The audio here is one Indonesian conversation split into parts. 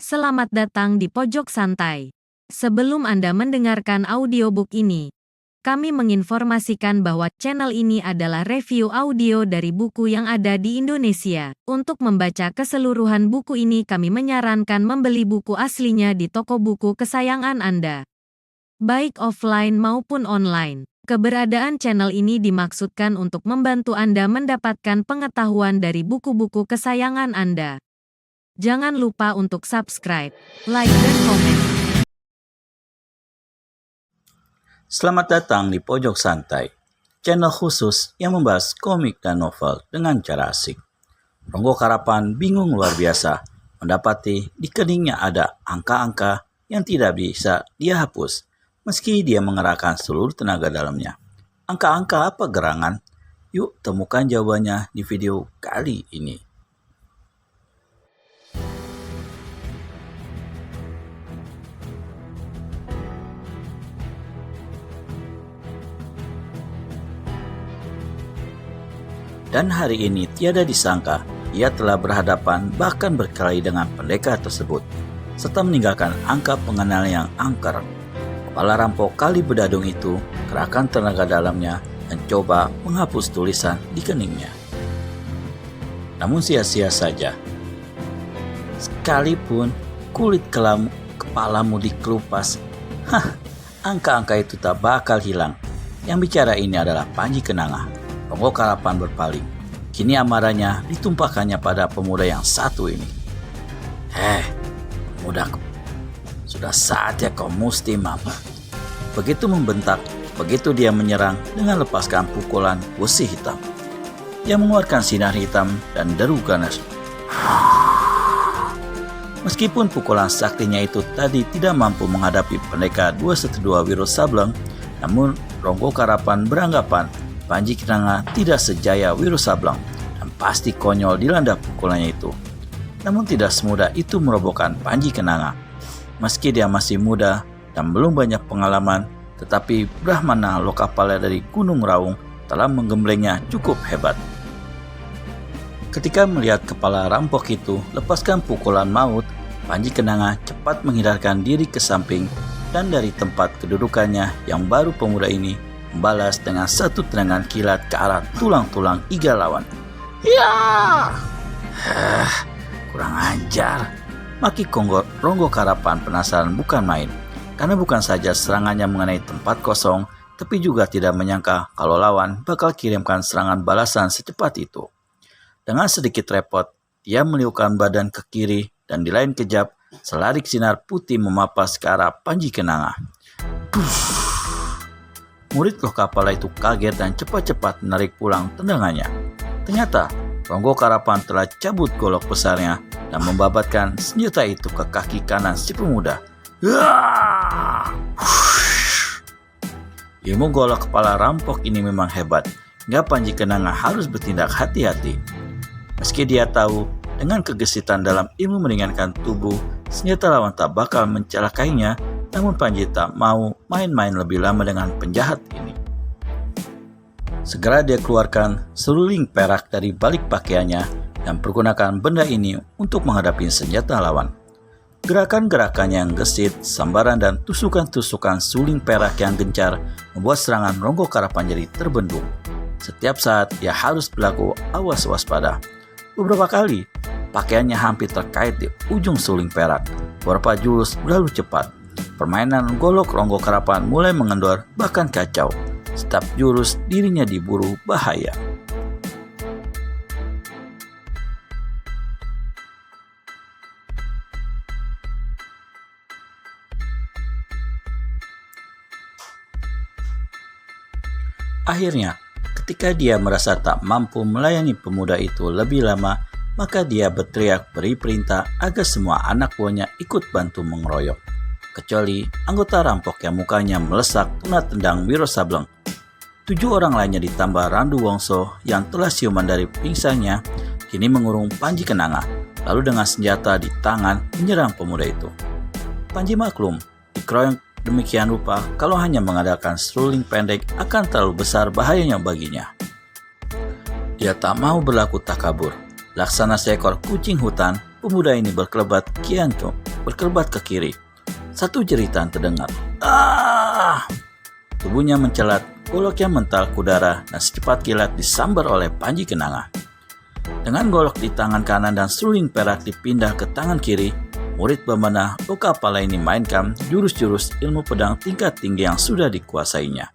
Selamat datang di Pojok Santai. Sebelum Anda mendengarkan audiobook ini, kami menginformasikan bahwa channel ini adalah review audio dari buku yang ada di Indonesia. Untuk membaca keseluruhan buku ini, kami menyarankan membeli buku aslinya di toko buku kesayangan Anda, baik offline maupun online. Keberadaan channel ini dimaksudkan untuk membantu Anda mendapatkan pengetahuan dari buku-buku kesayangan Anda. Jangan lupa untuk subscribe, like, dan komen. Selamat datang di Pojok Santai, channel khusus yang membahas komik dan novel dengan cara asik. Ronggo Karapan bingung luar biasa mendapati di keningnya ada angka-angka yang tidak bisa dia hapus, meski dia mengerahkan seluruh tenaga dalamnya. Angka-angka apa gerangan? Yuk temukan jawabannya di video kali ini. Dan hari ini tiada disangka, ia telah berhadapan bahkan berkelahi dengan pendekar tersebut, serta meninggalkan angka pengenal yang angker. Kepala rampok kali bedadung itu kerahkan tenaga dalamnya dan coba menghapus tulisan di keningnya. Namun sia-sia saja. Sekalipun kulit kepalamu dikelupas, angka-angka itu tak bakal hilang. Yang bicara ini adalah Panji Kenanga. Ronggo Karapan berpaling. Kini amarahnya ditumpahkannya pada pemuda yang satu ini. Pemudaku, sudah saatnya kau mesti mampu. Begitu membentak, begitu dia menyerang dengan lepaskan pukulan besi hitam. Dia mengeluarkan sinar hitam dan deru ganas. Meskipun pukulan saktinya itu tadi tidak mampu menghadapi pendekar 212 Wiro Sableng, namun Ronggo Karapan beranggapan Panji Kenanga tidak sejaya Wiro Sableng dan pasti konyol dilanda pukulannya itu. Namun tidak semudah itu merobohkan Panji Kenanga. Meski dia masih muda dan belum banyak pengalaman, tetapi Brahmana Lokapala dari Gunung Raung telah menggemblengnya cukup hebat. Ketika melihat kepala rampok itu lepaskan pukulan maut, Panji Kenanga cepat menghindarkan diri ke samping dan dari tempat kedudukannya yang baru pemuda ini membalas dengan satu tendangan kilat ke arah tulang-tulang iga lawan. Ya! Kurang ajar. Maki Ronggo Karapan penasaran bukan main. Karena bukan saja serangannya mengenai tempat kosong, tapi juga tidak menyangka kalau lawan bakal kirimkan serangan balasan secepat itu. Dengan sedikit repot, dia meliukkan badan ke kiri dan di lain kejap, selarik sinar putih memapas ke arah Panji Kenanga. Murid Lokapala itu kaget dan cepat-cepat menarik pulang tendangannya. Ternyata Ronggo Karapan telah cabut golok besarnya dan membabatkan senjata itu ke kaki kanan si pemuda. Ilmu golok kepala rampok ini memang hebat, hingga Panji Kenanga harus bertindak hati-hati. Meski dia tahu dengan kegesitan dalam ilmu meringankan tubuh, senjata lawan tak bakal mencelakainya, namun Panji tak mau main-main lebih lama dengan penjahat ini. Segera dia keluarkan seruling perak dari balik pakaiannya dan pergunakan benda ini untuk menghadapi senjata lawan. Gerakan-gerakannya yang gesit, sambaran dan tusukan-tusukan suling perak yang gencar membuat serangan Ronggo Karapan jadi terbendung. Setiap saat dia harus berlaku awas waspada. Beberapa kali pakaiannya hampir terkait di ujung suling perak. Beberapa jurus berlalu cepat. Permainan golok Ronggo Karapan mulai mengendor bahkan kacau. Setiap jurus dirinya diburu bahaya. Akhirnya, ketika dia merasa tak mampu melayani pemuda itu lebih lama, maka dia berteriak beri perintah agar semua anak buahnya ikut bantu mengeroyok. Kecuali anggota rampok yang mukanya melesak kena tendang Wiro Sableng. 7 orang lainnya ditambah Randu Wongso yang telah siuman dari pingsannya, kini mengurung Panji Kenanga, lalu dengan senjata di tangan menyerang pemuda itu. Panji maklum, dikeroyok demikian rupa kalau hanya mengandalkan seruling pendek akan terlalu besar bahayanya baginya. Dia tak mau berlaku takabur. Laksana seekor kucing hutan, pemuda ini berkelebat kian berkelebat ke kiri. Satu jeritan terdengar. Ah! Tubuhnya mencelat, goloknya mental ke udara dan secepat kilat disambar oleh Panji Kenanga. Dengan golok di tangan kanan dan seruling perak dipindah ke tangan kiri, murid Bamana Lokapala ini mainkan jurus-jurus ilmu pedang tingkat tinggi yang sudah dikuasainya.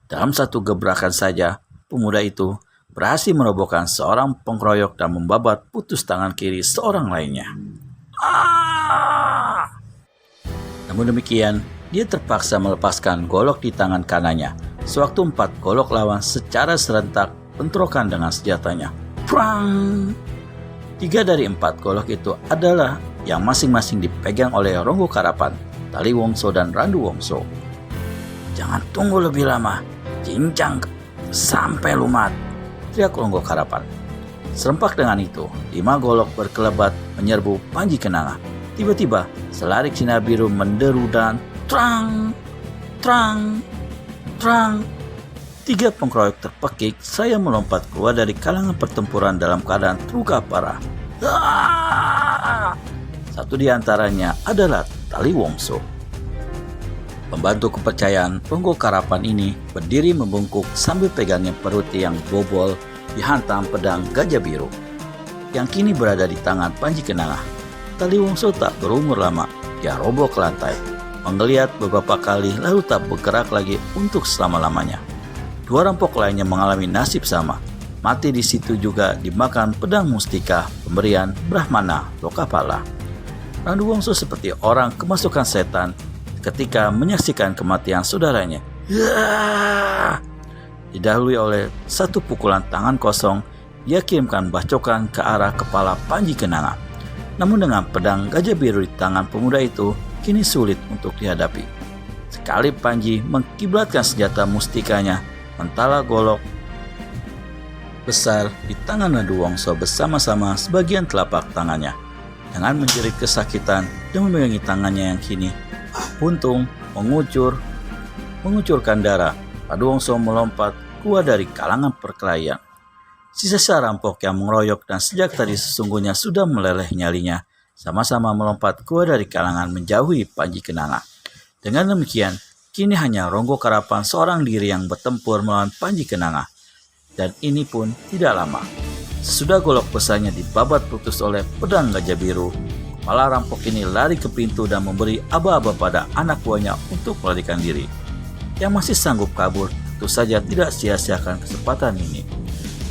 Dalam satu gebrakan saja, pemuda itu berhasil merobohkan seorang pengkeroyok dan membabat putus tangan kiri seorang lainnya. Ah! Namun demikian, dia terpaksa melepaskan golok di tangan kanannya. Sewaktu 4 golok lawan secara serentak bentrokan dengan senjatanya. Prang! 3 dari 4 golok itu adalah yang masing-masing dipegang oleh Ronggo Karapan, Tali Wongso dan Randu Wongso. Jangan tunggu lebih lama, cincang sampai lumat, teriak Ronggo Karapan. Serempak dengan itu, 5 golok berkelebat menyerbu Panji Kenanga. Tiba-tiba, selarik sinar biru menderu dan trang, trang, trang. 3 pengkeroyok terpekik, saya melompat keluar dari kalangan pertempuran dalam keadaan terluka parah. Satu di antaranya adalah Tali Wongso. Pembantu kepercayaan Ronggo Karapan ini berdiri membungkuk sambil pegangnya perut yang bobol dihantam pedang gajah biru yang kini berada di tangan Panji Kenanga. Tali Wongso tak berumur lama, dia roboh ke lantai, menggeliat beberapa kali lalu tak bergerak lagi untuk selama-lamanya. 2 rampok lainnya mengalami nasib sama, mati di situ juga dimakan pedang mustika pemberian Brahmana Lokapala. Randu Wongso seperti orang kemasukan setan ketika menyaksikan kematian saudaranya. Didahului oleh satu pukulan tangan kosong, dia kirimkan bacokan ke arah kepala Panji Kenanga. Namun dengan pedang gajah biru di tangan pemuda itu, kini sulit untuk dihadapi. Sekali Panji mengkiblatkan senjata mustikanya, mentala golok besar di tangan Randu Wongso bersama-sama sebagian telapak tangannya. Dengan menjerit kesakitan dan memegangi tangannya yang kini buntung, mengucurkan darah, Randu Wongso melompat keluar dari kalangan perkelahian. Sisa-sisa rampok yang mengeroyok dan sejak tadi sesungguhnya sudah meleleh nyalinya, sama-sama melompat keluar dari kalangan menjauhi Panji Kenanga. Dengan demikian, kini hanya Ronggo Karapan seorang diri yang bertempur melawan Panji Kenanga. Dan ini pun tidak lama. Sesudah golok besarnya dibabat putus oleh pedang gajah biru, kepala rampok ini lari ke pintu dan memberi aba-aba pada anak buahnya untuk melarikan diri. Yang masih sanggup kabur tentu saja tidak sia-siakan kesempatan ini.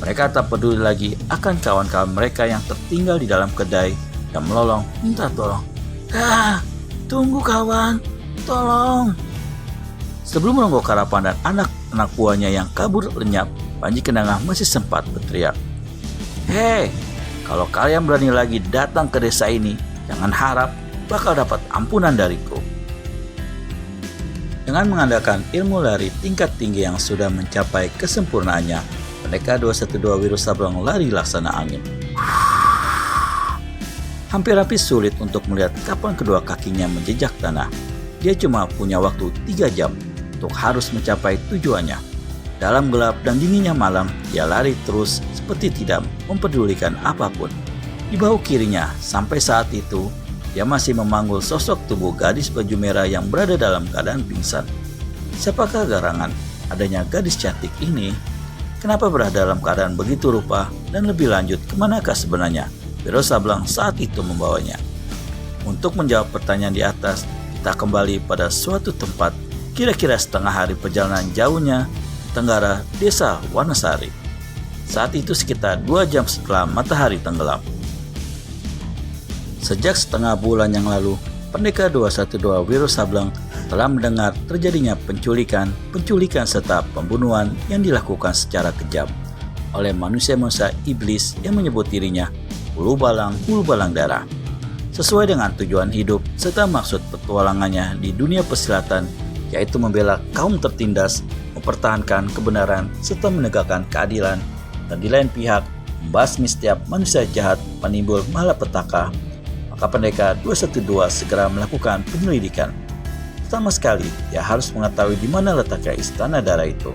Mereka tak peduli lagi akan kawan-kawan mereka yang tertinggal di dalam kedai dan melolong minta tolong. Tunggu kawan, tolong. Sebelum Ronggo Karapan dan anak-anak buahnya yang kabur lenyap, Panji Kenanga masih sempat berteriak. Hei, kalau kalian berani lagi datang ke desa ini, jangan harap bakal dapat ampunan dariku. Dengan mengandalkan ilmu lari tingkat tinggi yang sudah mencapai kesempurnaannya, Pendekar 212 Wiro Sableng lari laksana angin. Hampir-hampir sulit untuk melihat kapan kedua kakinya menjejak tanah. Dia cuma punya waktu 3 jam untuk harus mencapai tujuannya. Dalam gelap dan dinginnya malam, dia lari terus seperti tidak mempedulikan apapun. Di bahu kirinya, sampai saat itu, dia masih memanggul sosok tubuh gadis baju merah yang berada dalam keadaan pingsan. Siapakah garangan adanya gadis cantik ini? Kenapa berada dalam keadaan begitu rupa? Dan lebih lanjut, kemanakah sebenarnya Wiro Sableng saat itu membawanya? Untuk menjawab pertanyaan di atas, kita kembali pada suatu tempat, kira-kira setengah hari perjalanan jauhnya, tenggara desa Wanasari. Saat itu sekitar 2 jam setelah matahari tenggelam. Sejak setengah bulan yang lalu, Pendekar 212 Wiro Sableng telah mendengar terjadinya penculikan serta pembunuhan yang dilakukan secara kejam oleh manusia-manusia iblis yang menyebut dirinya Hulu Balang Darah. Sesuai dengan tujuan hidup serta maksud petualangannya di dunia persilatan, yaitu membela kaum tertindas, mempertahankan kebenaran serta menegakkan keadilan, dan di lain pihak membasmi setiap manusia jahat penimbul malapetaka, maka Pendekar 212 segera melakukan penyelidikan. Pertama sekali, dia harus mengetahui di mana letaknya Istana Darah itu.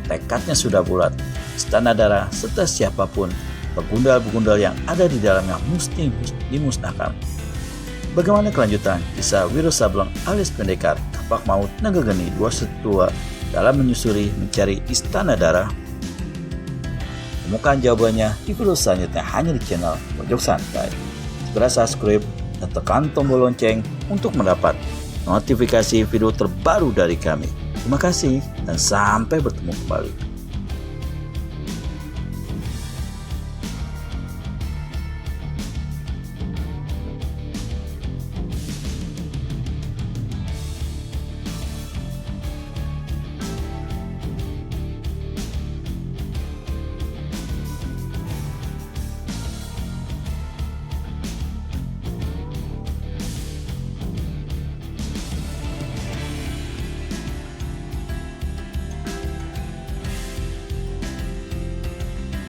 Tekadnya sudah bulat, Istana Darah serta siapapun, begundal-begundal yang ada di dalamnya mesti dimusnahkan. Bagaimana kelanjutan kisah Wiro Sableng alias pendekar Kapak Maut Naga Geni 212 dalam menyusuri mencari Istana Darah? Temukan jawabannya di video selanjutnya hanya di channel Pojok Santai. Segera subscribe dan tekan tombol lonceng untuk mendapat notifikasi video terbaru dari kami. Terima kasih dan sampai bertemu kembali.